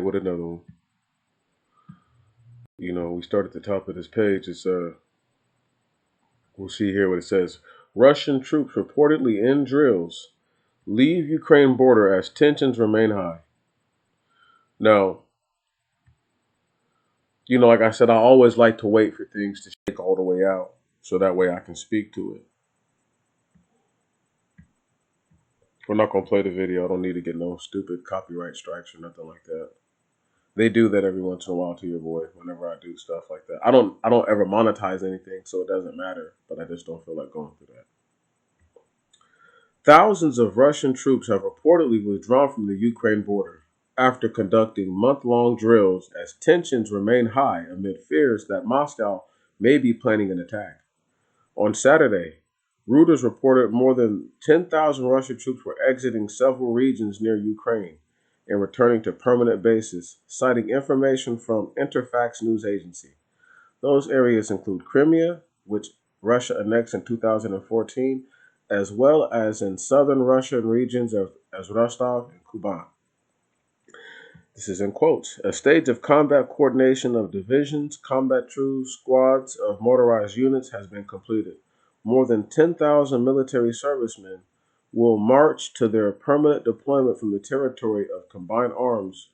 with another one. We start at the top of this page. We'll see here what it says. Russian troops reportedly end drills, leave Ukraine border as tensions remain high. Now, like I said, I always like to wait for things to shake all the way out so that way I can speak to it. We're not gonna play the video. I don't need to get no stupid copyright strikes or nothing like that. They do that every once in a while to your boy whenever I do stuff like that. I don't ever monetize anything, so it doesn't matter, but I just don't feel like going through that. Thousands of Russian troops have reportedly withdrawn from the Ukraine border after conducting month-long drills as tensions remain high amid fears that Moscow may be planning an attack. On Saturday, Reuters reported more than 10,000 Russian troops were exiting several regions near Ukraine and returning to permanent bases, citing information from Interfax news agency. Those areas include Crimea, which Russia annexed in 2014, as well as in southern Russian regions as Rostov and Kuban. This is in quotes. A stage of combat coordination of divisions, combat troops, squads of motorized units has been completed. More than 10,000 military servicemen will march to their permanent deployment from the territory of Combined Arms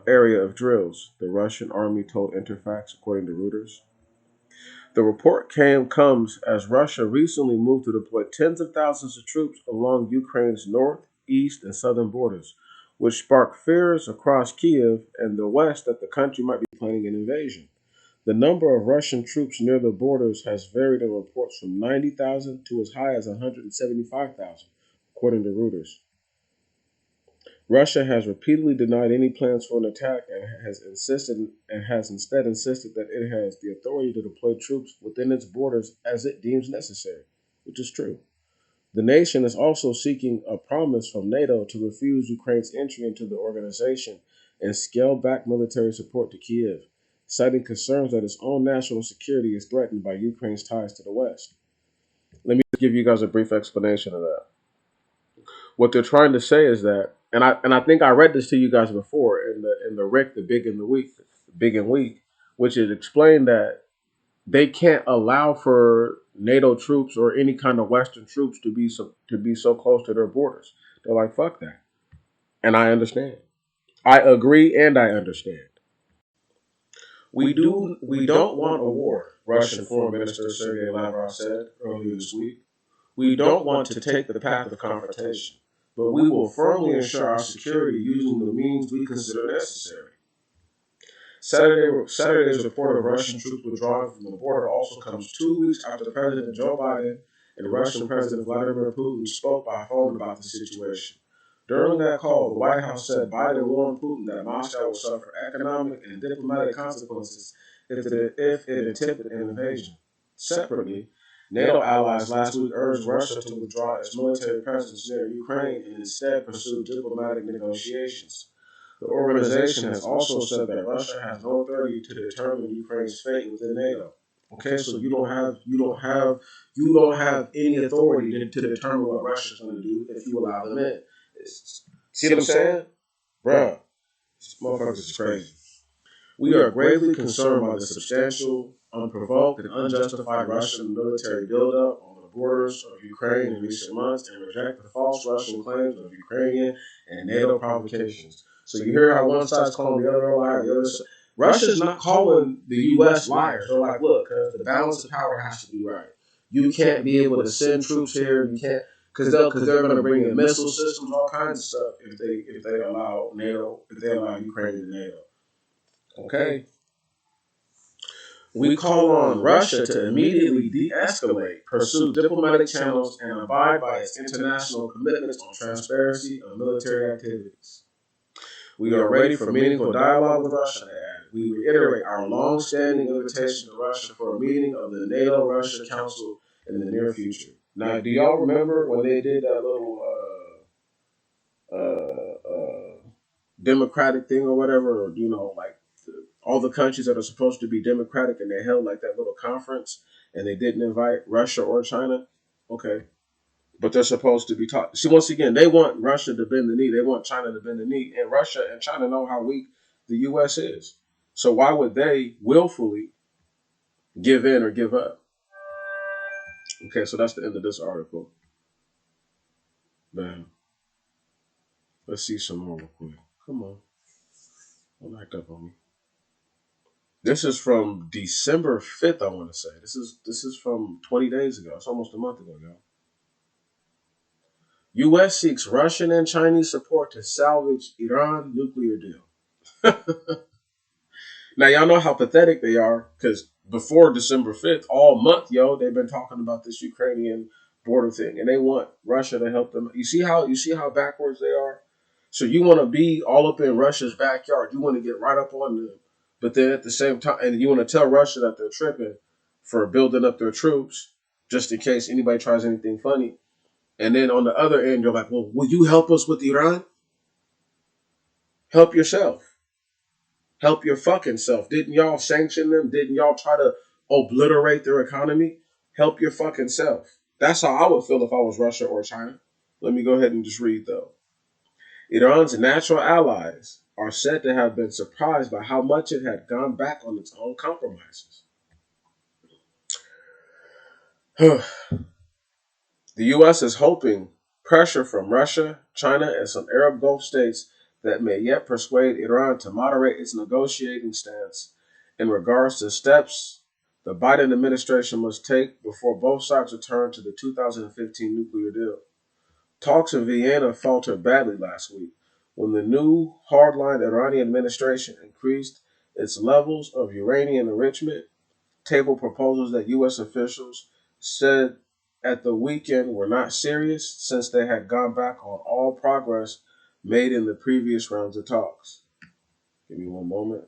area of drills, the Russian army told Interfax, according to Reuters. The report comes as Russia recently moved to deploy tens of thousands of troops along Ukraine's north, east, and southern borders, which sparked fears across Kiev and the west that the country might be planning an invasion. The number of Russian troops near the borders has varied in reports from 90,000 to as high as 175,000, according to Reuters. Russia has repeatedly denied any plans for an attack and has instead insisted that it has the authority to deploy troops within its borders as it deems necessary, which is true. The nation is also seeking a promise from NATO to refuse Ukraine's entry into the organization and scale back military support to Kiev, citing concerns that its own national security is threatened by Ukraine's ties to the West. Let me give you guys a brief explanation of that. What they're trying to say is that, and I think I read this to you guys before in the RIC, the Big and Weak, which it explained that they can't allow for NATO troops or any kind of Western troops to be so close to their borders. They're like, fuck that, and I understand. I agree, and I understand. We don't want a war, Russian Foreign Minister Sergei Lavrov said earlier this week. We don't want to take the path of confrontation, but we will firmly ensure our security using the means we consider necessary. Saturday's report of Russian troops withdrawing from the border also comes 2 weeks after President Joe Biden and Russian President Vladimir Putin spoke by phone about the situation. During that call, the White House said Biden warned Putin that Moscow will suffer economic and diplomatic consequences if it attempted an invasion. Separately, NATO allies last week urged Russia to withdraw its military presence near Ukraine and instead pursue diplomatic negotiations. The organization has also said that Russia has no authority to determine Ukraine's fate within NATO. Okay, so you don't have any authority to determine what Russia's going to do if you allow them in. See what I'm saying, bruh? This motherfuckers is crazy. We are gravely concerned by the substantial, unprovoked, and unjustified Russian military buildup on the borders of Ukraine in recent months and reject the false Russian claims of Ukrainian and NATO provocations. So you hear how one side's calling the other a liar, the other side. Russia's not calling the U.S. liars. They're like, look, because the balance of power has to be right. You can't be able to send troops here. You can't, because they're going to bring in missile systems, all kinds of stuff if they allow Ukraine to NATO. Okay. We call on Russia to immediately de-escalate, pursue diplomatic channels, and abide by its international commitments on transparency of military activities. We are ready for meaningful dialogue with Russia, they added. We reiterate our long-standing invitation to Russia for a meeting of the NATO-Russia Council in the near future. Now, do y'all remember when they did that little democratic thing or whatever, or, like all the countries that are supposed to be democratic, and they held like that little conference, and they didn't invite Russia or China? Okay. But they're supposed to be talking. See, once again, they want Russia to bend the knee. They want China to bend the knee. And Russia and China know how weak the U.S. is. So why would they willfully give in or give up? Okay, so that's the end of this article. Man, let's see some more real quick. Come on, don't act up on me. This is from December 5th, I want to say. This is from 20 days ago. It's almost a month ago, y'all. U.S. seeks Russian and Chinese support to salvage Iran nuclear deal. Now, y'all know how pathetic they are because before December 5th, all month, they've been talking about this Ukrainian border thing and they want Russia to help them. You see how backwards they are? So you want to be all up in Russia's backyard. You want to get right up on them. But then at the same time, and you want to tell Russia that they're tripping for building up their troops just in case anybody tries anything funny. And then on the other end, you're like, well, will you help us with Iran? Help yourself. Help your fucking self. Didn't y'all sanction them? Didn't y'all try to obliterate their economy? Help your fucking self. That's how I would feel if I was Russia or China. Let me go ahead and just read, though. Iran's natural allies are said to have been surprised by how much it had gone back on its own compromises. The U.S. is hoping pressure from Russia, China, and some Arab Gulf states that may yet persuade Iran to moderate its negotiating stance in regards to steps the Biden administration must take before both sides return to the 2015 nuclear deal. Talks in Vienna faltered badly last week when the new hardline Iranian administration increased its levels of uranium enrichment, tabled proposals that U.S. officials said at the weekend were not serious since they had gone back on all progress made in the previous rounds of talks. Give me one moment.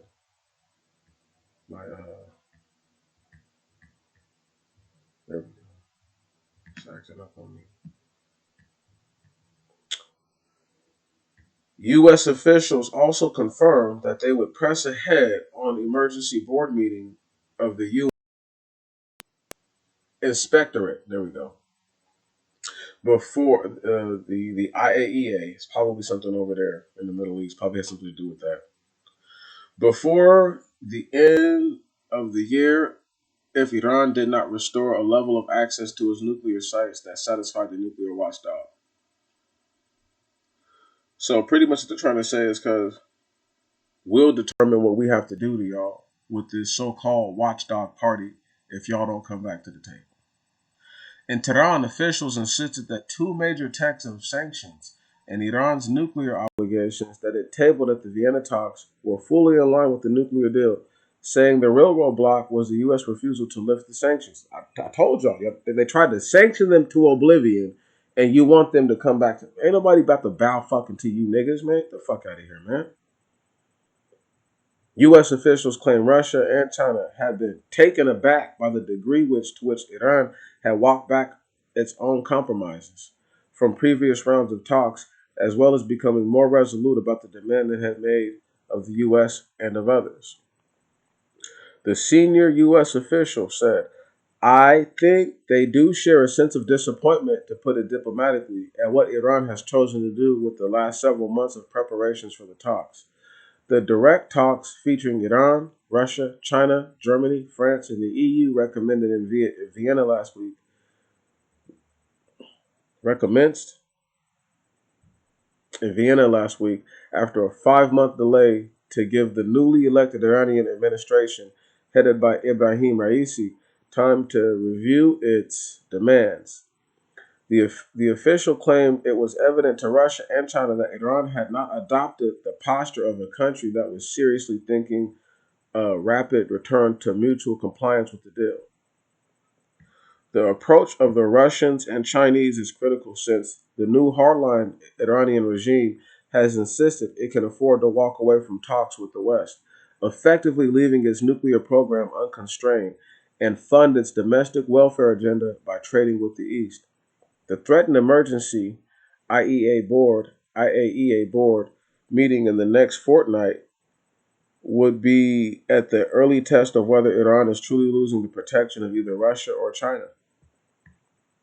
My There we go. It's acting up on me. U.S. officials also confirmed that they would press ahead on emergency board meeting of the U.S. Inspectorate. There we go. Before the IAEA, it's probably something over there in the Middle East. Probably has something to do with that. Before the end of the year, if Iran did not restore a level of access to its nuclear sites that satisfied the nuclear watchdog. So pretty much what they're trying to say is because we'll determine what we have to do to y'all with this so-called watchdog party if y'all don't come back to the table. In Tehran, officials insisted that two major texts of sanctions and Iran's nuclear obligations that it tabled at the Vienna talks were fully in line with the nuclear deal, saying the real roadblock was the U.S. refusal to lift the sanctions. I told y'all, they tried to sanction them to oblivion, and you want them to come back. Ain't nobody about to bow fucking to you niggas, man. Get the fuck out of here, man. U.S. officials claim Russia and China had been taken aback by the degree to which Iran had walked back its own compromises from previous rounds of talks, as well as becoming more resolute about the demand it had made of the U.S. and of others. The senior U.S. official said, I think they do share a sense of disappointment, to put it diplomatically, at what Iran has chosen to do with the last several months of preparations for the talks. The direct talks featuring Iran, Russia, China, Germany, France, and the EU recommenced in Vienna last week after a 5-month delay to give the newly elected Iranian administration, headed by Ibrahim Raisi, time to review its demands. The official claimed it was evident to Russia and China that Iran had not adopted the posture of a country that was seriously thinking a rapid return to mutual compliance with the deal. The approach of the Russians and Chinese is critical since the new hardline Iranian regime has insisted it can afford to walk away from talks with the West, effectively leaving its nuclear program unconstrained, and fund its domestic welfare agenda by trading with the East. The threatened emergency IAEA board meeting in the next fortnight would be at the early test of whether Iran is truly losing the protection of either Russia or China.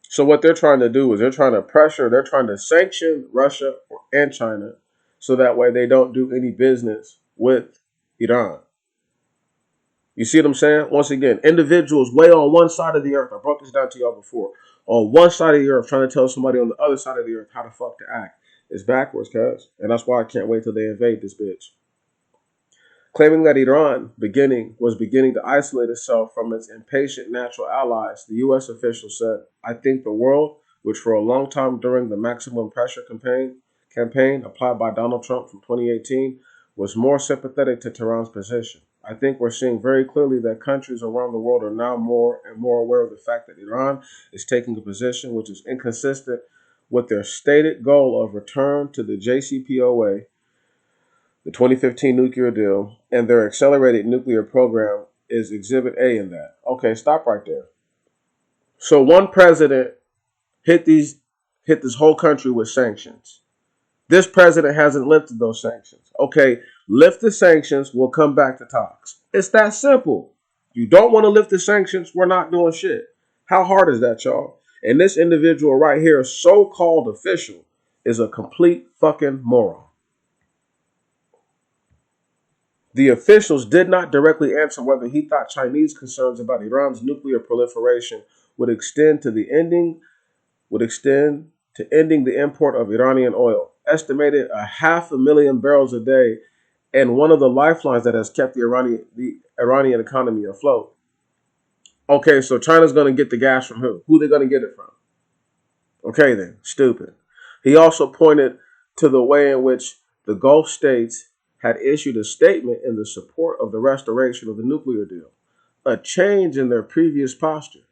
So what they're trying to do is they're trying to sanction Russia and China so that way they don't do any business with Iran. You see what I'm saying? Once again, individuals way on one side of the earth, I broke this down to y'all before, on one side of the earth trying to tell somebody on the other side of the earth how the fuck to act. It's backwards, cuz. And that's why I can't wait till they invade this bitch. Claiming that Iran was beginning to isolate itself from its impatient natural allies, the U.S. official said, I think the world, which for a long time during the maximum pressure campaign applied by Donald Trump from 2018, was more sympathetic to Tehran's position. I think we're seeing very clearly that countries around the world are now more and more aware of the fact that Iran is taking a position which is inconsistent with their stated goal of return to the JCPOA, the 2015 nuclear deal, and their accelerated nuclear program is Exhibit A in that. Okay, stop right there. So one president hit this whole country with sanctions. This president hasn't lifted those sanctions. Okay, lift the sanctions, we'll come back to talks. It's that simple. You don't want to lift the sanctions, we're not doing shit. How hard is that, y'all? And this individual right here, so-called official, is a complete fucking moron. The officials did not directly answer whether he thought Chinese concerns about Iran's nuclear proliferation would extend to ending the import of Iranian oil, estimated 500,000 barrels a day, and one of the lifelines that has kept the Iranian economy afloat. Okay, so China's going to get the gas from who? Who are they going to get it from? Okay then, stupid. He also pointed to the way in which the Gulf states had issued a statement in the support of the restoration of the nuclear deal, a change in their previous posture.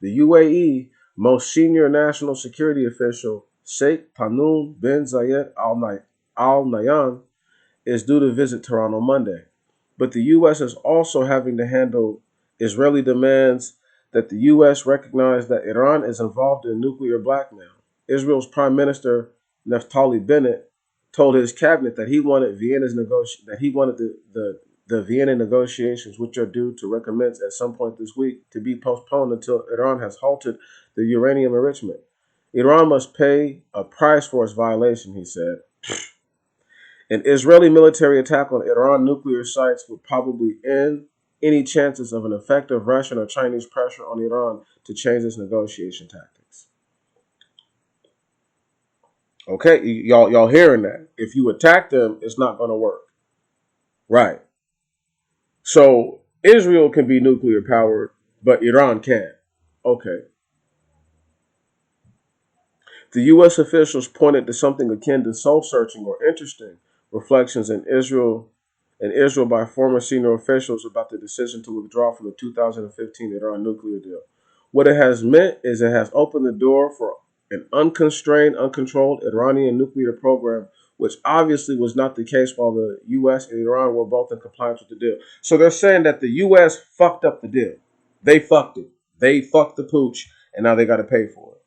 The UAE most senior national security official, Sheikh Tamim bin Zayed Al Nahyan, is due to visit Tehran on Monday. But the U.S. is also having to handle Israeli demands that the U.S. recognize that Iran is involved in nuclear blackmail. Israel's Prime Minister Naftali Bennett told his cabinet that he wanted the Vienna negotiations, which are due to recommence at some point this week, to be postponed until Iran has halted the uranium enrichment. Iran must pay a price for its violation, he said. An Israeli military attack on Iran nuclear sites would probably end any chances of an effective Russian or Chinese pressure on Iran to change its negotiation tactics. Okay, y'all hearing that? If you attack them, it's not going to work. Right. So Israel can be nuclear powered, but Iran can't. Okay. The U.S. officials pointed to something akin to soul-searching or interesting reflections in Israel by former senior officials about the decision to withdraw from the 2015 Iran nuclear deal. What it has meant is it has opened the door for an unconstrained, uncontrolled Iranian nuclear program, which obviously was not the case while the U.S. and Iran were both in compliance with the deal. So they're saying that the U.S. fucked up the deal. They fucked it. They fucked the pooch, and now they got to pay for it.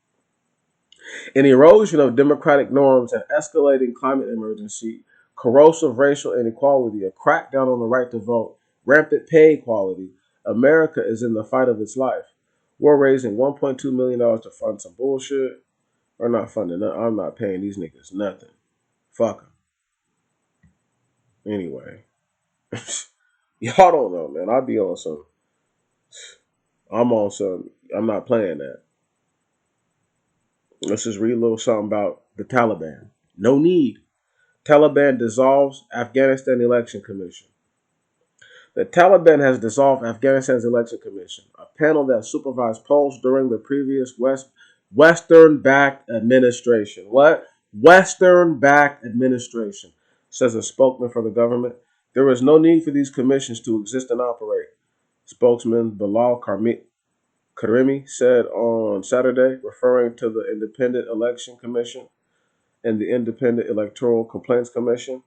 An erosion of democratic norms, an escalating climate emergency, corrosive racial inequality, a crackdown on the right to vote, rampant pay equality. America is in the fight of its life. We're raising $1.2 million to fund some bullshit. We're not funding nothing. I'm not paying these niggas nothing. Fuck them. Anyway. Y'all don't know, man. I be on some. I'm on some. I'm not playing that. Let's just read a little something about the Taliban. No need. Taliban dissolves Afghanistan Election Commission. The Taliban has dissolved Afghanistan's election commission, a panel that supervised polls during the previous Western-backed administration. What? Western-backed administration, says a spokesman for the government. There is no need for these commissions to exist and operate, spokesman Bilal Karimi said on Saturday, referring to the Independent Election Commission and the Independent Electoral Complaints Commission.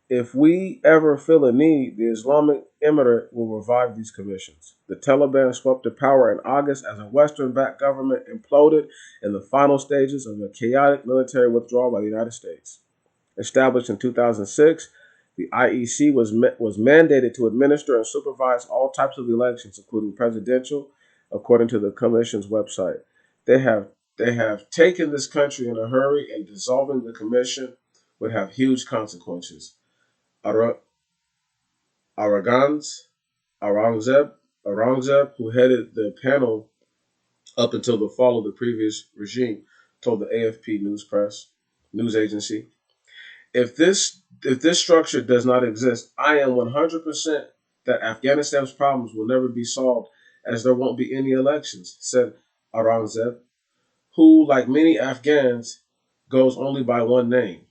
If we ever feel a need, the Islamic Emirate will revive these commissions. The Taliban swept to power in August as a Western-backed government imploded in the final stages of a chaotic military withdrawal by the United States. Established in 2006, the IEC was mandated to administer and supervise all types of elections, including presidential, according to the commission's website. They have taken this country in a hurry, and dissolving the commission would have huge consequences. Aragans, Aurangzeb, who headed the panel up until the fall of the previous regime, told the AFP news agency, if this structure does not exist, I am 100% that Afghanistan's problems will never be solved as there won't be any elections, said Aurangzeb, who, like many Afghans, goes only by one name.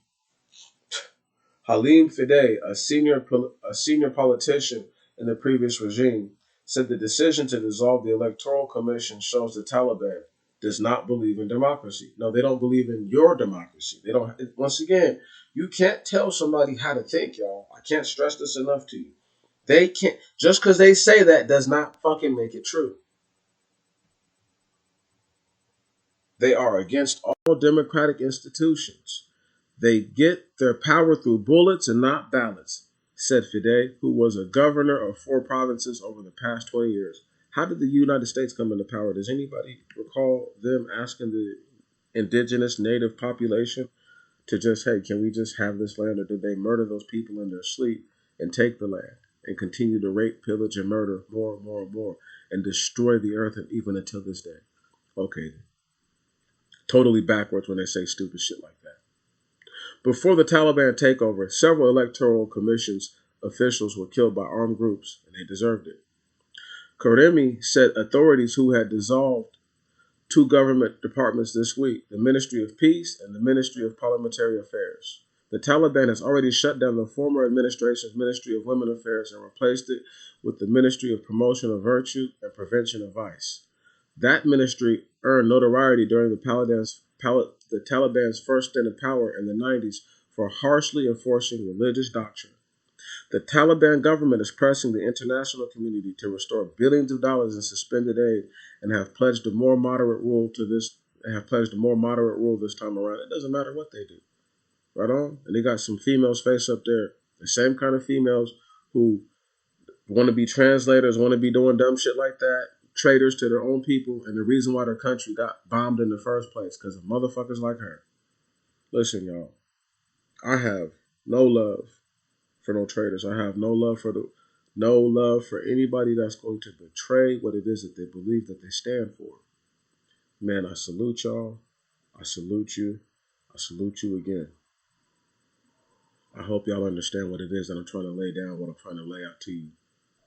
Halim Fideh, a senior politician in the previous regime, said the decision to dissolve the Electoral Commission shows the Taliban does not believe in democracy. No, they don't believe in your democracy. They don't. Once again, you can't tell somebody how to think, y'all. I can't stress this enough to you. They can't. Just because they say that does not fucking make it true. They are against all democratic institutions. They get their power through bullets and not ballots, said Fideh, who was a governor of 4 provinces over the past 20 years. How did the United States come into power? Does anybody recall them asking the indigenous native population to just, hey, can we just have this land? Or did they murder those people in their sleep and take the land and continue to rape, pillage, and murder more and more and more and destroy the earth and even until this day? Okay, totally backwards when they say stupid shit like that. Before the Taliban takeover, several electoral commissions officials were killed by armed groups, and they deserved it. Karimi said authorities who had dissolved 2 government departments this week, the Ministry of Peace and the Ministry of Parliamentary Affairs. The Taliban has already shut down the former administration's Ministry of Women Affairs and replaced it with the Ministry of Promotion of Virtue and Prevention of Vice. That ministry earned notoriety during the Taliban's first stint in power in the 90s for harshly enforcing religious doctrine. The Taliban government is pressing the international community to restore billions of dollars in suspended aid and have pledged a more moderate rule this time around. It doesn't matter what they do. Right on? And they got some females face up there, the same kind of females who want to be translators, want to be doing dumb shit like that, traitors to their own people, and the reason why their country got bombed in the first place because of motherfuckers like her. Listen, y'all, I have no love for no traitors. I have no love for anybody that's going to betray what it is that they believe that they stand for. Man, I salute y'all. I salute you. I salute you again. I hope y'all understand what it is that I'm trying to lay down, what I'm trying to lay out to you.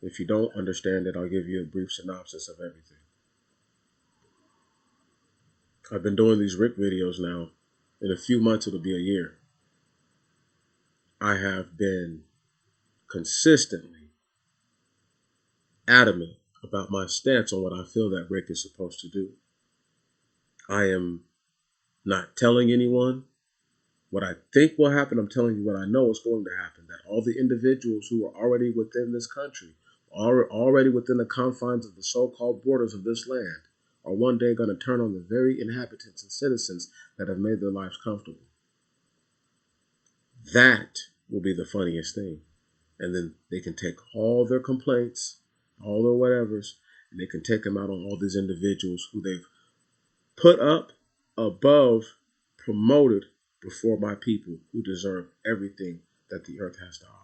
If you don't understand it, I'll give you a brief synopsis of everything. I've been doing these RIC videos now. In a few months, it'll be a year. I have been consistently adamant about my stance on what I feel that RIC is supposed to do. I am not telling anyone what I think will happen. I'm telling you what I know is going to happen. That all the individuals who are already within this country, are already within the confines of the so-called borders of this land, are one day going to turn on the very inhabitants and citizens that have made their lives comfortable. That will be the funniest thing. And then they can take all their complaints, all their whatevers, and they can take them out on all these individuals who they've put up, above, promoted before my people who deserve everything that the earth has to offer.